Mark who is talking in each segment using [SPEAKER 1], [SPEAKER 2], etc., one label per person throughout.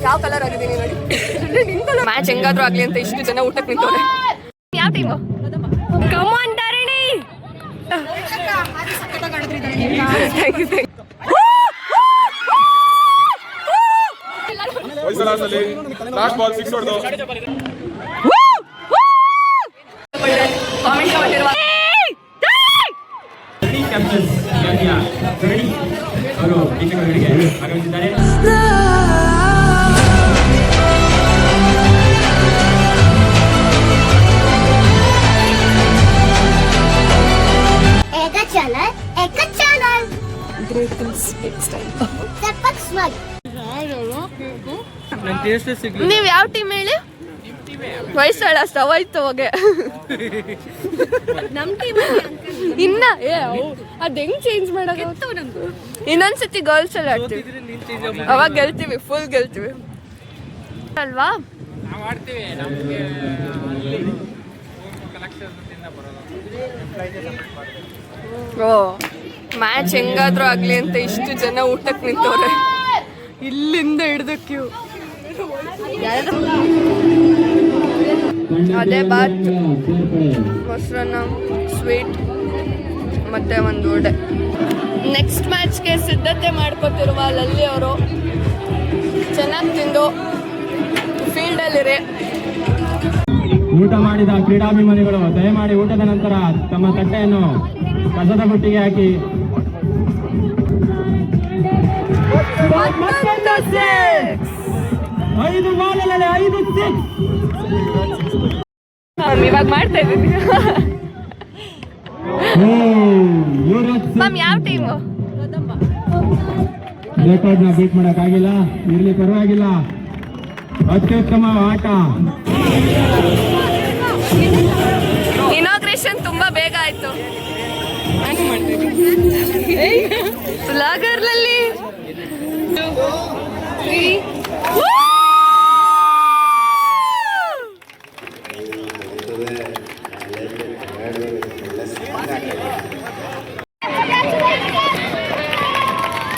[SPEAKER 1] ಯಾವ ಕಲರ್ ಆಗಿದ್ದೀನಿ ನೋಡಿ. ಮ್ಯಾಚ್ ಹೆಂಗಾದ್ರೂ ಆಗ್ಲಿ ಅಂತ ಇಷ್ಟು ಜನ ಊಟಕ್ಕೆ ನಿಂತವ್ರೆ. ಯಾವ ಟೀಮು? ಕಮಾನ್ ತಾರಿಣಿ.
[SPEAKER 2] ಲಾಸ್ಟ್ ಬಾಲ್ 6 ಹೊಡೆದು
[SPEAKER 1] ಕಾಮೆಂಟ್ ಮಾಡಿರುವ
[SPEAKER 3] ಕ್ಯಾಪ್ಟನ್ ಅವರು ವೀಕ್ಷಕರಿಗೆ ಆಗಮಿಸಿದ್ದಾರೆ.
[SPEAKER 1] ನೀವ್ ಯಾವ ಟೀಮ್ ಹೇಳಿ? ವಯಸ್ಸಾಳ ಸವಾಯ್ತು ಹೋಗೆ ನಮ್ ಟೀಮ್ ಇನ್ನ ಅದ್ ಹೆಂಗ್ ಚೇಂಜ್ ಮಾಡೋದು? ಇನ್ನೊಂದ್ಸತಿ ಗರ್ಲ್ಸ್ ಎಲ್ಲ ಆಡ್ತೀವಿ, ಅವಾಗ ಗೆಲ್ತೀವಿ, ಫುಲ್ ಗೆಲ್ತೀವಿ ಅಲ್ವಾ? ಓ ಮ್ಯಾಚ್ ಹೆಂಗಾದ್ರೂ ಆಗ್ಲಿ ಅಂತ ಇಷ್ಟು ಜನ ಊಟಕ್ಕೆ ನಿಂತವ್ರೆ, ಇಲ್ಲಿಂದ ಹಿಡ್ದು ಕ್ಯೂ. ಅದೇ ಬಾತ್, ಮೊಸರನ್ನ, ಸ್ವೀಟ್ ಮತ್ತೆ ಒಂದು ವಡೆ. ನೆಕ್ಸ್ಟ್ ಮ್ಯಾಚ್ಗೆ ಸಿದ್ಧತೆ ಮಾಡ್ಕೊತಿರುವ ಲಲ್ಲಿ ಅವರು ಚೆನ್ನಾಗಿ ತಿಂದು ಫೀಲ್ಡಲ್ಲಿರಿ.
[SPEAKER 3] ಊಟ ಮಾಡಿದ ಕ್ರೀಡಾಭಿಮಾನಿಗಳು ದಯಮಾಡಿ ಊಟದ ನಂತರ ತಮ್ಮ ತಟ್ಟೆಯನ್ನು ಕಸದ ಬುಟ್ಟಿಗೆ ಹಾಕಿ. ಐದು ಬಾಲಲ್ಲಿ 5 ಸಿಕ್ಸ್
[SPEAKER 1] ಇವಾಗ ಮಾಡ್ತಾ ಇದ್ದೀನಿ. ಮ್ಯಾಮ್ ಯಾವ ಟೀಮು?
[SPEAKER 3] ರೆಕಾರ್ಡ್ ನ ಬೀಟ್ ಮಾಡಕ್ ಆಗಿಲ್ಲ, ಇರ್ಲಿ ಪರವಾಗಿಲ್ಲ, ಅತ್ಯುತ್ತಮ ಆಟ.
[SPEAKER 1] ಇನಾಗ್ರೇಷನ್ ತುಂಬಾ ಬೇಗ ಆಯ್ತು. ಲಾಗರ್ಲಲ್ಲಿ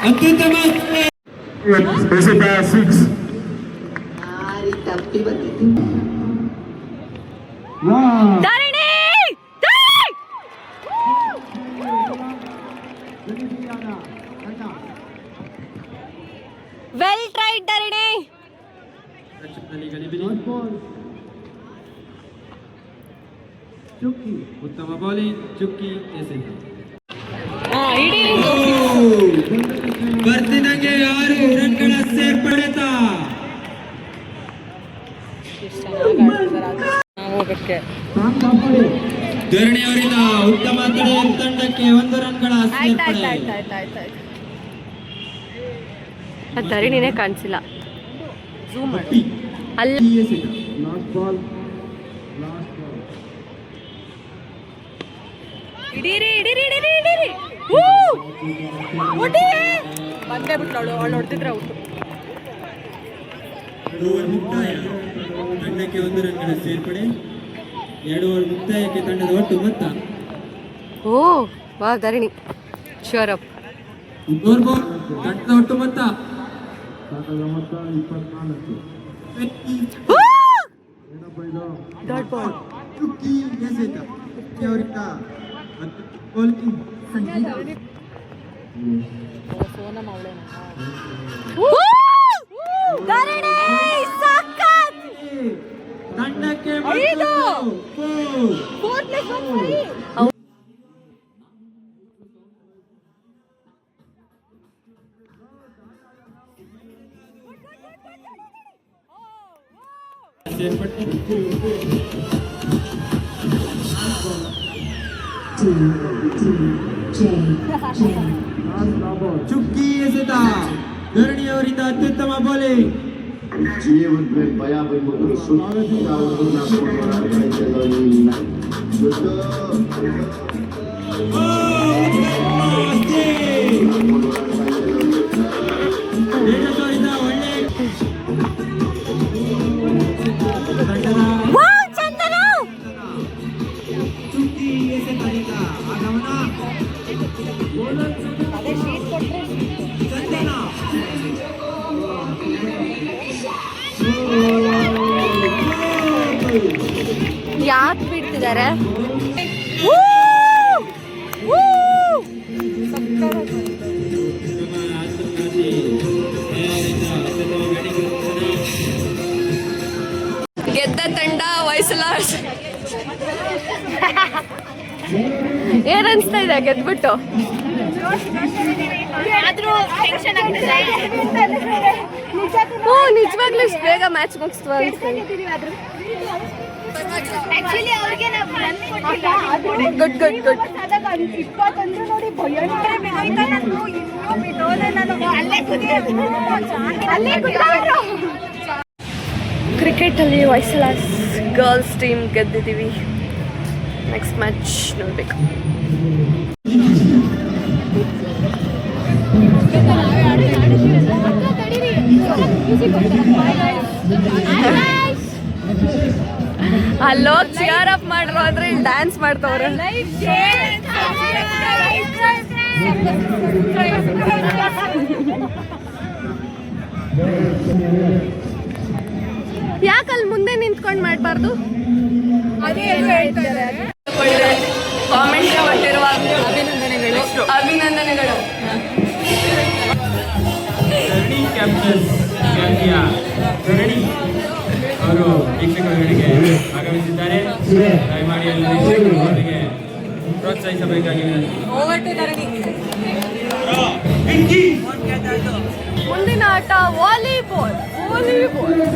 [SPEAKER 3] ಅತ್ಯುತ್ತಮ
[SPEAKER 1] ಧಾರಣಿ. Well tried Dharini.
[SPEAKER 3] ಚುಕ್ಕಿ ಉತ್ತಮ ಬೌಲಿಂಗ್. ಚುಕ್ಕಿ ಬರ್ತಿದಂಗೆ 6 ರನ್ಗಳ ಸೇರ್ಪಡೆತ. ಧರಣಿಯವರಿಂದ ಉತ್ತಮ ತಡೆ ತಂಡಕ್ಕೆ 1 ರನ್ಗಳ ಸೇರ್ಪಡೆ.
[SPEAKER 1] ಧರಣಿನೇ ಕಾಣಿಸಿಲ್ಲ, ಅಲ್ಲ ಇಡೀರಿ ಇಡೀರಿ ಇಡೀರಿ ಇಡೀರಿ. ಬಂದೇ ಬಿಟ್ಲವಳು, ಅವಳು ಹೊಡೆದಿದ್ರೆ ಔಟು.
[SPEAKER 3] 2 ಓವರ್ ಮುಕ್ತಾಯ, ತಂಡಕ್ಕೆ 1 ರನ್ಗಳ ಸೇರ್ಪಡೆ. 2 ಓವರ್ ಮುಕ್ತಾಯಕ್ಕೆ ತಂಡದ ಒಟ್ಟು ಮೊತ್ತ.
[SPEAKER 1] ಓ ವಾ ಧರಣಿ ಶ್ಯೂರ್ ಅಪ್.
[SPEAKER 3] ತಂಡದ ಒಟ್ಟು ಮೊತ್ತ 24.
[SPEAKER 1] Dot ball.
[SPEAKER 3] ಚುಕ್ಕಿ ಎಸೆತ. ಚುಕ್ಕಿ ಅವರಿಂದ ತಂಡಕ್ಕೆ ಚುಕ್ಕಿ ಎಸೆತ. ಧರಣಿಯವರಿಂದ ಅತ್ಯುತ್ತಮ ಬೌಲಿಂಗ್.
[SPEAKER 4] ಜೀವನ ಮೇಲೆ ಭಯ ಬಂದ್ಬಿಟ್ಟು
[SPEAKER 3] ಒಳ್ಳೆ
[SPEAKER 1] ಯಾಕೆ ಬಿಡ್ತಿದ್ದಾರೆ? ಗೆದ್ದ ತಂಡ ವಯಸ್ಸಲಾಸ್. ಏನ್ ಅನ್ಸ್ತಾ ಇದೆ ಗೆದ್ಬಿಟ್ಟು? ಹ್ಞೂ, ನಿಜವಾಗ್ಲೂ ಇಷ್ಟು ಬೇಗ ಮ್ಯಾಚ್ ಮುಗಿಸ್ತು ಅನ್ಸ್ತೀನಿ. Good good good. ಕ್ರಿಕೆಟಲ್ಲಿ ವಯಸ್ಸಲಾಸ್ ಗರ್ಲ್ಸ್ ಟೀಮ್ ಗೆದ್ದಿದ್ದೀವಿ. ನೆಕ್ಸ್ಟ್ ಮ್ಯಾಚ್ ನೋಡ್ಬೇಕು. ಅಲ್ಲೋ ಚಿಯರ್ ಅಪ್ ಮಾಡ್ರು ಅಂದ್ರೆ ಇಲ್ಲಿ ಡ್ಯಾನ್ಸ್ ಮಾಡ್ತವ್ರೆ. ಯಾಕಲ್ಲಿ ಮುಂದೆ ನಿಂತ್ಕೊಂಡು ಮಾಡಬಾರ್ದು? ಕಾಮೆಂಟ್ ಕೊಟ್ಟಿರುವ ಅಭಿನಂದನೆಗಳು.
[SPEAKER 3] ಅವರು ವೀಕ್ಷಕರಿಗೆ ಆಗಮಿಸಿದ್ದಾರೆ. ದಯಮಾಡಿ ಅವರಿಗೆ ಪ್ರೋತ್ಸಾಹಿಸಬೇಕಾಗಿ
[SPEAKER 1] ಮುಂದಿನ ಆಟ volleyball.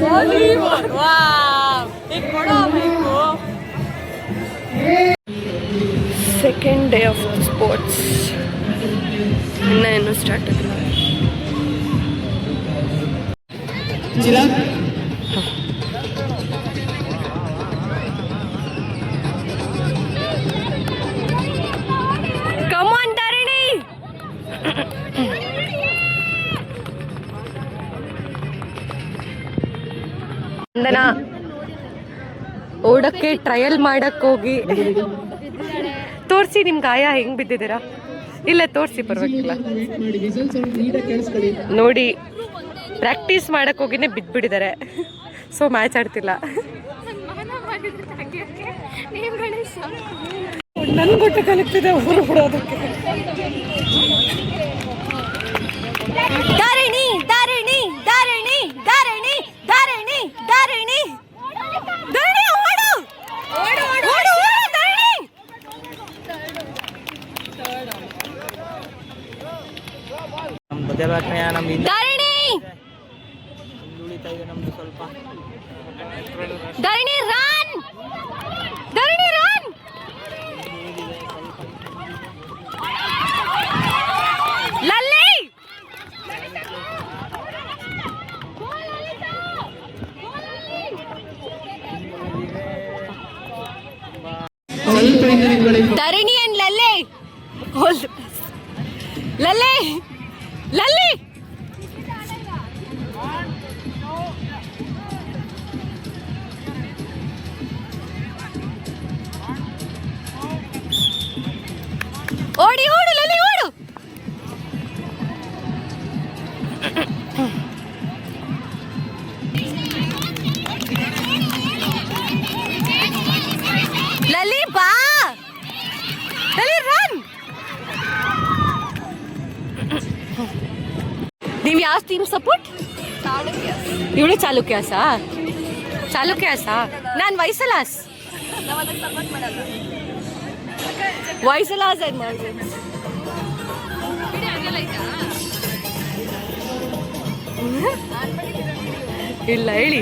[SPEAKER 1] Volleyball volleyball second day of sports. ಇನ್ನೇನು ಸ್ಟಾರ್ಟ್ ಆಗಿಲ್ಲ. Come on, Tarini! ವಂದನಾ ಓಡಕ್ಕೆ ಟ್ರಯಲ್ ಮಾಡಕ್ ಹೋಗಿ ತೋರಿಸಿ ನಿಮ್ ಗಾಯ ಹೆಂಗ್ ಬಿದ್ದಿದ್ದೀರಾ? ಇಲ್ಲ ತೋರಿಸಿ, ಪರವಾಗಿಲ್ಲ. ನೋಡಿ, ಪ್ರಾಕ್ಟೀಸ್ ಮಾಡಕ್ ಹೋಗಿನೇ ಬಿದ್ದ್ಬಿಟ್ಟಿದ್ದಾರೆ. So match ಆಡ್ತಿಲ್ಲ. ನನ್ ಕೊಟ್ಟು ಕಲಿತಿದೆ ಊರು ಬಿಡೋದಕ್ಕೆ. ಧಾರಣಿ ಧಾರಣಿ ಧಾರಣಿ ಧಾರಣಿ ಧಾರಣಿ ಧಾರಣಿ ಧಾರಣಿ ಓಡು ಓಡು ಓಡು ಓಡು ಧಾರಣಿ. Dharini Dharini run Dharini run. ಲಲ್ಲಿ ಧರಣಿ ಅಂಡ್ ಲಲ್ಲಿ. ಲಲ್ಲಿ ಲಲ್ಲಿ ಓಡಿ ಓಡು ಲಲ್ಲಿ ಓಡು. ಲಲ್ಲಿ ಬಾ, ಲಲ್ಲಿ ರನ್. ನೀವು ಯಾವ ಟೀಮ್ ಸಪೋರ್ಟ್? ಇವಳು ಚಾಲುಕ್ಯಾಸಾ? ಚಾಲುಕ್ಯಾಸಾ? ನಾನು ವಯಸ್ಸಲಾಸ್. ವಯಸ್ಸಲಾಸ್ ಏನ್ ಮಾಡ್ರಿ? ಇಲ್ಲ ಹೇಳಿ.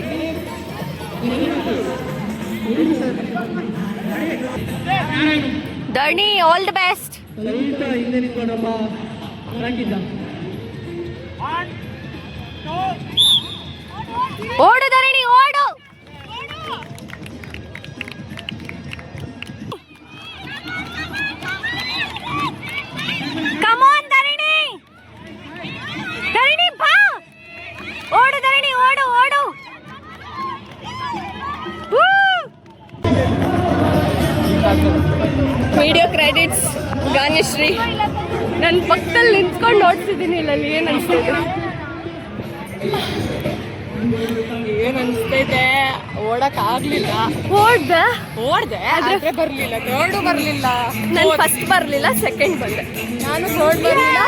[SPEAKER 1] ಧರಣಿ ಆಲ್ ದ ಬೆಸ್ಟ್. ಓಡು ಧರಣಿ ಓಡು. ಕಮ್ ಆನ್ ಧರಣಿ, ಧರಣಿ ಬಾ, ಓಡು ಧರಣಿ ಓಡು ಓಡು. Video credits Ganashree. ನನ್ನ ಪಕ್ಕದಲ್ಲಿ ನಿಂತ್ಕೊಂಡು ನೋಡ್ತಿದ್ದೀನಿ. ಇಲ್ಲಿ ಏನು ಅನಿಸ್ತಿದೆ? ಏನು ಅನಿಸ್ತೈತೆ?
[SPEAKER 5] ಓಡಕ್ ಆಗ್ಲಿಲ್ಲ. ಓಡ್ದೆ ಆದ್ರೆ ಬರ್ಲಿಲ್ಲ, ಥರ್ಡು ಬರ್ಲಿಲ್ಲ.
[SPEAKER 1] ನಾನು ಫಸ್ಟ್ ಬರ್ಲಿಲ್ಲ, ಸೆಕೆಂಡ್ ಬಂದೆ.
[SPEAKER 5] ನಾನು ಥರ್ಡ್ ಬರ್ಲಿಲ್ಲ,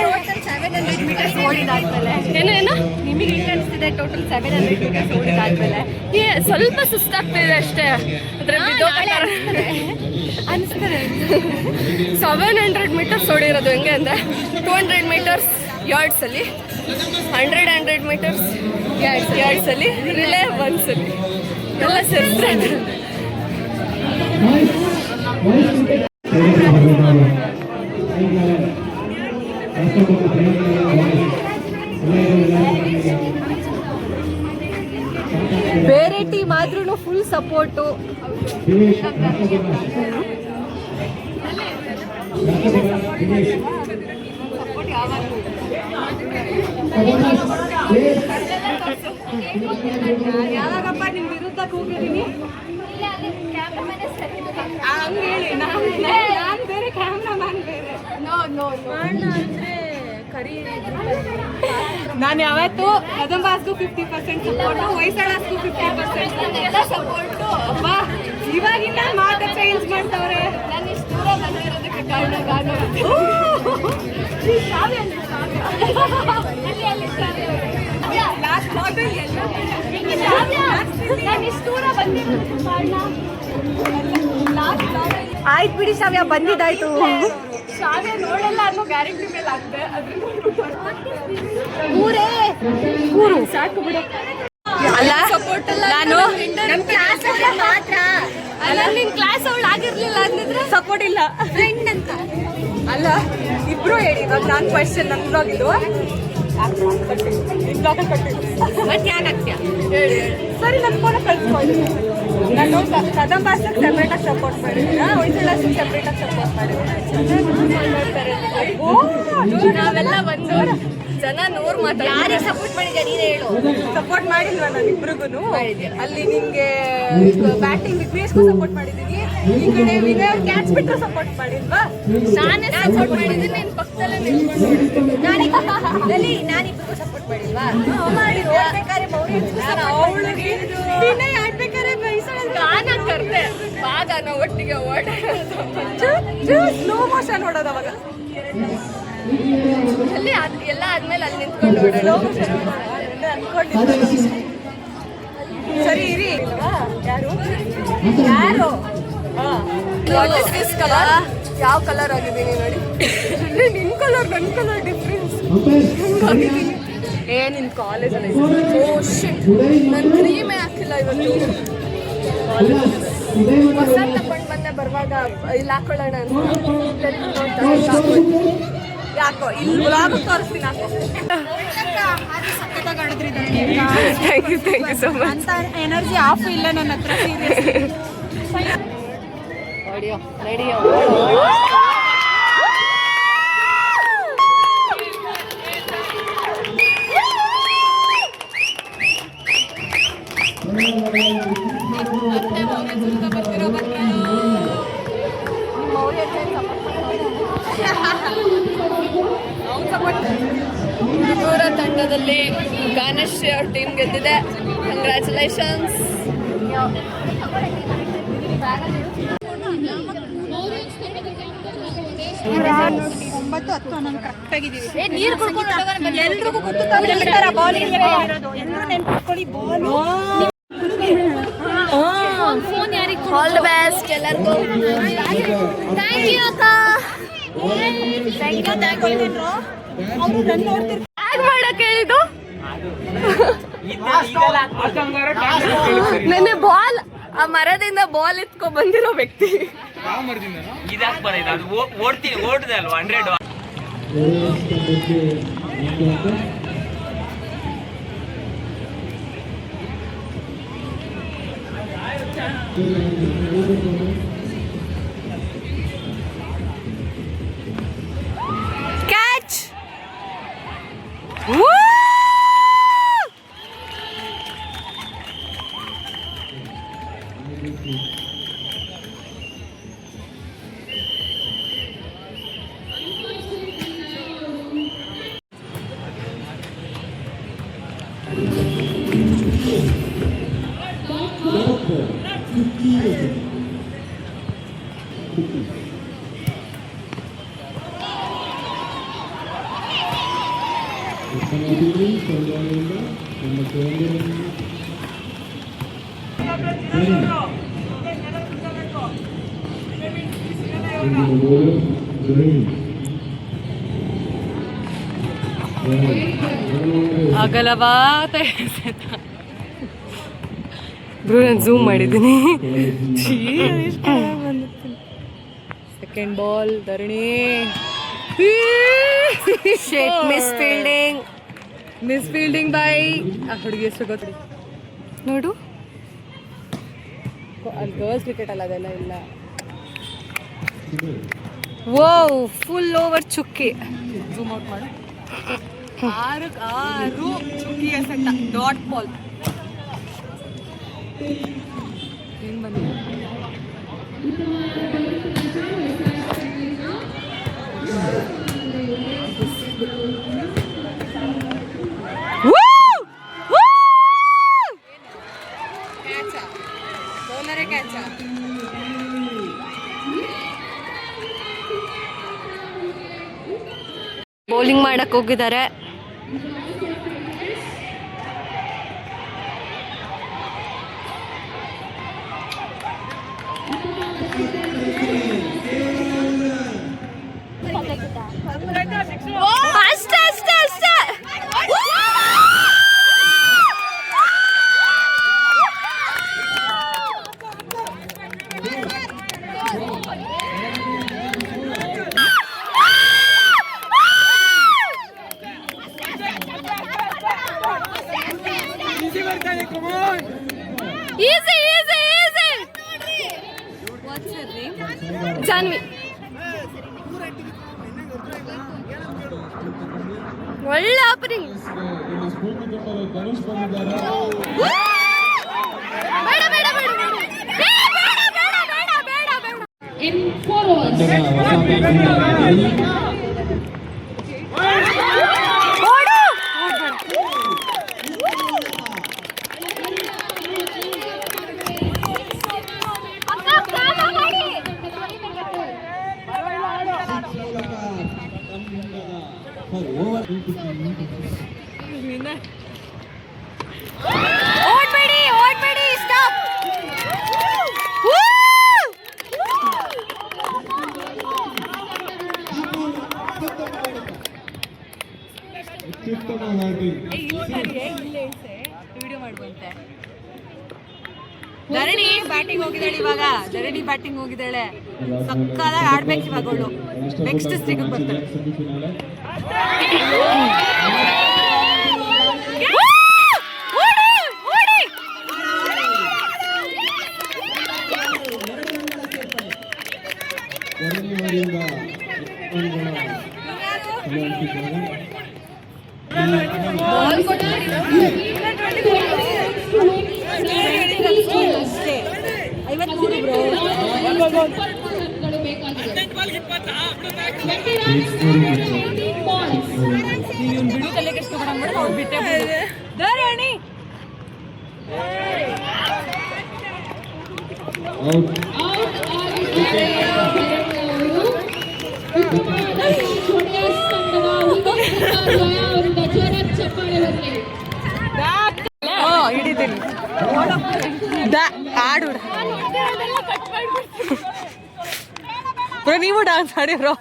[SPEAKER 1] ಟೋಟಲ್ 700 ಮೀಟರ್ಸ್ ಓಡಿದಾದ್ಮೇಲೆ ಏನು ನಿಮಗೆ ಹೆಂಗೆ ಅನಿಸ್ತಿದೆ? ಟೋಟಲ್ 700 ಮೀಟರ್ಸ್ ಓಡಿದಾದ್ಮೇಲೆ ಸ್ವಲ್ಪ ಸುಸ್ತಾಗ್ತಿದೆ ಅಷ್ಟೇ. ಅದ್ರ ಅನಿಸ್ತದೆ 700 ಮೀಟರ್ಸ್ ಓಡಿರೋದು ಹೆಂಗೆ ಅಂದರೆ 200 ಮೀಟರ್ಸ್ ಯಾರ್ಡ್ಸಲ್ಲಿ, 100 ಮೀಟರ್ಸ್ ಯಾರ್ಡ್ಸಲ್ಲಿ, ರಿಲೇ ಒನ್ಸಲ್ಲಿ ಎಲ್ಲ ಸೇರಿಸ್ತಾರೆ.
[SPEAKER 5] ಬೇರೆ ಟೀಮ್ ಆದ್ರೂ ಫುಲ್ ಸಪೋರ್ಟು. ಯಾವಾಗಪ್ಪ ನಿಮ್ ವಿರುದ್ಧ ಕೂಗಿದೀನಿ ಹಂಗ ಹೇಳಿ. ನಾನ್ ಬೇರೆ, ಕ್ಯಾಮ್ರಾಮನ್ ಬೇರೆ. ನಾನು ಯಾವತ್ತು ಕದಂಬಾಸ್ಗೂ 50% ಸಪೋರ್ಟು, ಹೊಯ್ಸಳಾಸ್ಗೂ 50% ಸಪೋರ್ಟು. ಅಪ್ಪ ಇವಾಗಿಂದ ಮಾತು ಚೇಂಜ್ ಮಾಡ್ತವ್ರೆ. ನಾನು ಇಷ್ಟು ದೂರ ಬಂದಿರೋದಕ್ಕೆ ಕಾರಣ ಆಯ್ತು ಬಿಡಿ ಶಾವ್ಯ, ಬಂದಿದ್ದಾಯ್ತು. ಶಾವ್ಯ ನೋಡಲ್ಲ ಅನ್ನೋ ಗ್ಯಾರಂಟಿ ಮೇಲೆ ಆಗ್ತದೆ. ಊರು ಸಾಕು ಬಿಡು.
[SPEAKER 1] ಅಲ್ಲ ಸಪೋರ್ಟ್ ಅಲ್ಲ, ನಾನು ನಮ್ಮ ಕ್ಲಾಸ್ ಮಾತ್ರ ಅಲ್ಲ. ನಿನ್ ಕ್ಲಾಸ್ ಅವಳು ಆಗಿರ್ಲಿಲ್ಲ ಅಂದಿದ್ರೆ
[SPEAKER 5] ಸಪೋರ್ಟ್ ಇಲ್ಲ,
[SPEAKER 1] ಫ್ರೆಂಡ್ ಅಂತ
[SPEAKER 5] ಅಲ್ಲ. ಇಬ್ರು ಹೇಳಿ. ಇವಾಗ ನಾನು ಕ್ವಶನ್ ನನ್ನ ಬ್ಲಾಗ್ ಇದು
[SPEAKER 1] ಬಟ್ ಯಾಕೆ ಆಗ್ತೀಯ?
[SPEAKER 5] ಸರಿ, ನನ್ನ ಫೋನ ಕಳ್ಸ್ಕೊಳ್ಳಿ. ನಾನು ಕದಂಬಾಸ್ಗೆ ಸೆಪ್ರೇಟಾಗಿ ಸಪೋರ್ಟ್ ಮಾಡಿದ್ದೀನ, ಹೊಯ್ಸಳಾಸ್ಗೆ ಸೆಪ್ರೇಟಾಗಿ ಸಪೋರ್ಟ್ ಮಾಡಿದ್ದೀನಿ.
[SPEAKER 1] ನಾವೆಲ್ಲ ಒಂದು ಜನ 100 ಮಾತ್ರ. ಯಾರಿಗೆ ಸಪೋರ್ಟ್ ಮಾಡಿದ್ಯಾ ನೀನೇ ಹೇಳು.
[SPEAKER 5] ಸಪೋರ್ಟ್ ಮಾಡಿಲ್ವಾ ನಾನು ಇಬ್ರಿಗೂ? ಅಲ್ಲಿ ನಿಂಗೆ ಬ್ಯಾಟಿಂಗ್ ವಿಘ್ನೇಶ್ಗೂ ಸಪೋರ್ಟ್ ಮಾಡಿದ್ದೀನಿ, ಈ ಕಡೆ ವಿನಯ್ ಕ್ಯಾಚ್ ಬಿಟ್ಟು ಸಪೋರ್ಟ್ ಮಾಡಿಲ್ವಾ?
[SPEAKER 1] ನಾನೇ ಸಪೋರ್ಟ್ ಮಾಡಿದ್ದೀನಿ, ನಿನ್ ಪಕ್ಕದಲ್ಲೇ ನಿಲ್ಕೊಂಡು. ನಾನಿಬ್ರಿಗೂ ಸಪೋರ್ಟ್ ಮಾಡಿಲ್ವಾ?
[SPEAKER 5] ಮಾಡಿ ಓಡ್ಬೇಕಾದ್ರೆ ಅವಳಿಗೆ ವಿನಯ್ ಆಡ್ಬೇಕಾದ್ರೆ
[SPEAKER 1] ಗಾನ ಕರ್ದೆ ಭಾಗ ನಾವು ಒಟ್ಟಿಗೆ
[SPEAKER 5] ಸ್ಲೋ ಮೋಷನ್ ನೋಡೋದು ಅವಾಗ.
[SPEAKER 1] ಅಲ್ಲಿ ಎಲ್ಲ ಆದ್ಮೇಲೆ ಅಲ್ಲಿ ನಿಂತ್ಕೊಂಡು
[SPEAKER 5] ಅನ್ಕೊಂಡಿದ್ದೆ. ಸರಿ ಇರಿ. ಯಾರು ಯಾರು
[SPEAKER 1] ಕಲರ್? ಯಾವ ಕಲರ್ ಆಗಿದ್ದೀನಿ ನೋಡಿ.
[SPEAKER 5] ನಿನ್ ಕಲರ್ ನನ್ನ ಕಲರ್ ಡಿಫ್ರೆನ್ಸ್. ನಿನ್ ಕಾಲೇಜಲ್ಲಿ
[SPEAKER 1] ನಾನು ಕ್ರೀಮೇ ಹಾಕಿಲ್ಲ ಇವತ್ತು. ಹೊಸ ತಗೊಂಡು ಬಂದೆ ಬರುವಾಗ ಇಲ್ಲಿ ಹಾಕೊಳ್ಳೋಣ ಅಂತ.
[SPEAKER 5] ಯಾಕೋ ಇಲ್ಲಿ ಬ್ಲಾಗ್ ತೋರಿಸ್ತೀನಿ.
[SPEAKER 1] Thank you so much.
[SPEAKER 5] ಅಂತ ಎನರ್ಜಿ ಆಫ್ ಇಲ್ಲ ನನ್ನ ಹತ್ರ.
[SPEAKER 1] ನಡಿಯೋ ಹುಡುಗರ ತಂಡದಲ್ಲಿ ಗಾನಶ್ರೀ ಅವ್ರ ಟೀಮ್ ಗೆದ್ದಿದೆ. ಕಂಗ್ರ್ಯಾಚುಲೇಷನ್ಸ್.
[SPEAKER 5] ಒಂಬತ್ತು 10 ನಾನು ಕರೆಕ್ಟ್ ಆಗಿದ್ದೀವಿ.
[SPEAKER 1] ನೀರು ಕುಡ್ಕೊಂಡು
[SPEAKER 5] ಎಲ್ರಿಗೂ ಗೊತ್ತು ಬಾಲ್ ನೆನ್ಪಿಟ್ಕೊಳ್ಳಿ. ಬಾಲ್
[SPEAKER 1] ಆಲ್ ದ ಬೆಸ್ಟ್ ಎಲ್ಲರಿಗೂ. ಥ್ಯಾಂಕ್ ಯು ಅಕ್ಕ.
[SPEAKER 5] ಅವರು ನನ್ನ ನೋಡ್ತಿರ್ತಾರೆ.
[SPEAKER 1] ಟ್ಯಾಗ್ ಮಾಡಕ್ ಹೇಳಿದ್ದು ನೆನ್ನೆ ಬಾಲ್ ಆ ಮರದಿಂದ ಬಾಲ್ ಎತ್ಕೊ ಬಂದಿರೋ ವ್ಯಕ್ತಿ.
[SPEAKER 6] ಓಡ್ದೆ ಅಲ್ವಾ 100.
[SPEAKER 1] ಕ್ಯಾಚ್. ಅಗಲವಾದ ಬ್ರೋ ನಾನು ಝೂಮ್ ಮಾಡಿದ್ದೀನಿ. Second ball Dharani miss fielding by ಆ ಹುಡುಗಿ ಹೆಸರು ಗೊತ್ತಿ ನೋಡು. ಅಲ್ಲಿ ಗರ್ಲ್ಸ್ ಕ್ರಿಕೆಟ್ ಅಲ್ಲ ಅದೆಲ್ಲ ಇಲ್ಲ. ವೋ ಫುಲ್ ಓವರ್ ಚುಕ್ಕಿ. ಝೂಮ್ ಔಟ್ ಮಾಡು. 6 ಚುಕ್ಕಿ ಎಸೆತ ಡಾಟ್ ಬಾಲ್. ಏನು ಬಂದಿದೆ? ಬೌಲಿಂಗ್ ಮಾಡಕ್ ಹೋಗಿದ್ದಾರೆ. ಅಷ್ಟೇ ಅಷ್ಟೇ ಅಷ್ಟೇ. Easy, easy, easy. What's her name? Janvi. ಒಳ್ಳೆ ಆಪರಿಂಗ್. ಬೇಡ ಬೇಡ ಬೇಡ ಬೇಡ.
[SPEAKER 7] In 4 overs.
[SPEAKER 1] ಓಡ್ಬೇಡಿ ಸ್ಟಾಪ್. ವಿಡಿಯೋ ಮಾಡುವಂತೆ. ಧರಣಿ ಬ್ಯಾಟಿಂಗ್ ಹೋಗಿದ್ದಾಳೆ ಇವಾಗ. ಧರಣಿ ಬ್ಯಾಟಿಂಗ್ ಹೋಗಿದ್ದಾಳೆ. ಸಕ್ಕತ್ತಾಗಿ ಆಡ್ಬೇಕು ಇವಾಗ ಅವಳು. ನೆಕ್ಸ್ಟ್ ಸ್ಟಿಕ್ ಬರ್ತಾಳೆ. ಧರಣಿ ಹಿಡಿತೀನಿ ಆಡು ಬ್ರೋ. ನೀವು ಡಾನ್ಸ್ ಆಡಿ ಬ್ರೋ.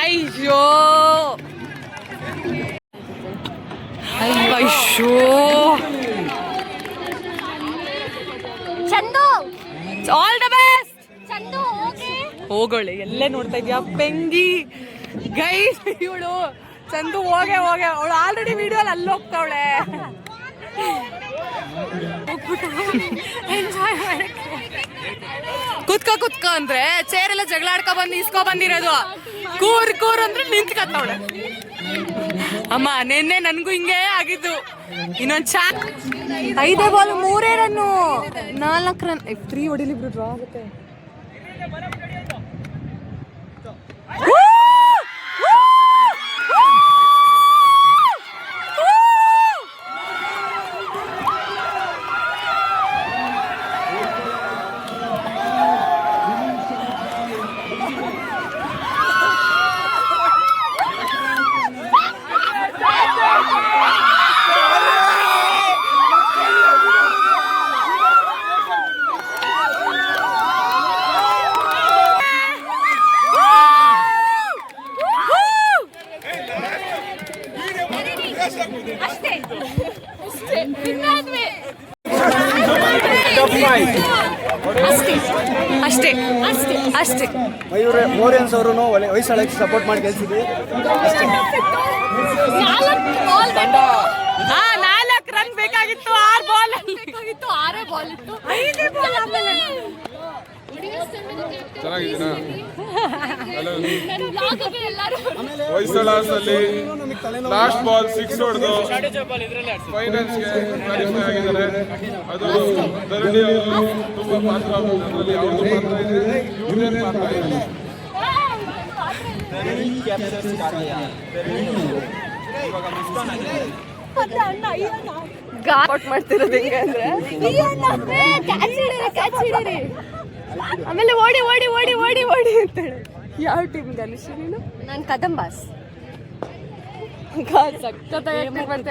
[SPEAKER 1] ಅಯ್ಯೋ ಅಯ್ಯೋ Chandu all the best. Chandu ಹೋಗೋಳೆ ಎಲ್ಲೇ ನೋಡ್ತಾ ಇದೀಯಾ ಪೆಂಗಿ ಗೈಸ್. ಇವಳು ಚಂದು ಹೋಗೆ ಅವಳು ಆಲ್ರೆಡಿ ವಿಡಿಯೋ ಅಲ್ಲಿ ಹೋಗ್ತಾವಳೆ. ಎಂಜಾಯ್ ಮಾಡಕ್ಕೆ ಕುತ್ಕೋ ಅಂದ್ರೆ ಚೇರ್ ಎಲ್ಲ ಜಗಳ ಆಡ್ಕೊ ಬಂದು ಇಸ್ಕೊ ಬಂದಿರೋದು. ಕೂರ್ ಅಂದ್ರೆ ನಿಂತ್ಕತ್ತವಳೆ. ಅಮ್ಮ ನೆನ್ನೆ ನನ್ಗೂ ಹಿಂಗೆ ಆಗಿದ್ದು. ಇನ್ನೊಂದ್ 5 ಬಾಲ್ 3 ರನ್ನು 4 ರನ್ 3 ಹೊಡಿಲಿ ಬಿಡು ಡ್ರಾ ಆಗುತ್ತೆ. ಅಷ್ಟೇ ಅಷ್ಟೇ ಅಷ್ಟೇ.
[SPEAKER 8] ಮೋರಿಯನ್ಸ್ ಅವರು ಹೊಯ್ಸಳಕ್ಕೆ ಸಪೋರ್ಟ್ ಮಾಡಿ ಗೆಲ್ಸಿದ್ವಿ.
[SPEAKER 1] ಹಾ 4 ರನ್ ಬೇಕಾಗಿತ್ತು 6 ಬಾಲ್
[SPEAKER 5] ಬೇಕಾಗಿತ್ತು 6 ಬಾಲ್ ಇತ್ತು.
[SPEAKER 2] ಚೆನ್ನಾಗಿದ್ದೀನಾ?
[SPEAKER 5] ಎಲ್ಲರೂ
[SPEAKER 2] ಹೊಯ್ಸಳಲ್ಲಿ ಲಾಸ್ಟ್ ಬಾಲ್ 6 ಹೊಡೆದು ಫೈನಲ್ಸ್ಗೆ ಕ್ವಾಲಿಫೈ ಆಗಿದ್ದಾರೆ. ಅದು ಧರಣಿ ಅವರು ತುಂಬಾ ಪಾತ್ರ ಅದರಲ್ಲಿ ಅವ್ರದ್ದು ಪಾತ್ರ ಇದೆ, ಇವ್ರದೇ ಪಾತ್ರ ಇದೆ.
[SPEAKER 1] ಗಾಟ್ ಮಾಡ್ತಿರೋದು ಹೆಂಗೆ ಅಂದ್ರೆ ಆಮೇಲೆ ಓಡಿ ಓಡಿ ಓಡಿ ಓಡಿ ಓಡಿ ಅಂತಾಳೆ. ಯಾವ ಟೀಮ್ ಧನುಷ್ ನೀನು?
[SPEAKER 5] ನಾನು ಕದಂಬಾಸ್.
[SPEAKER 1] ಸಖತ್ತಾಗಿ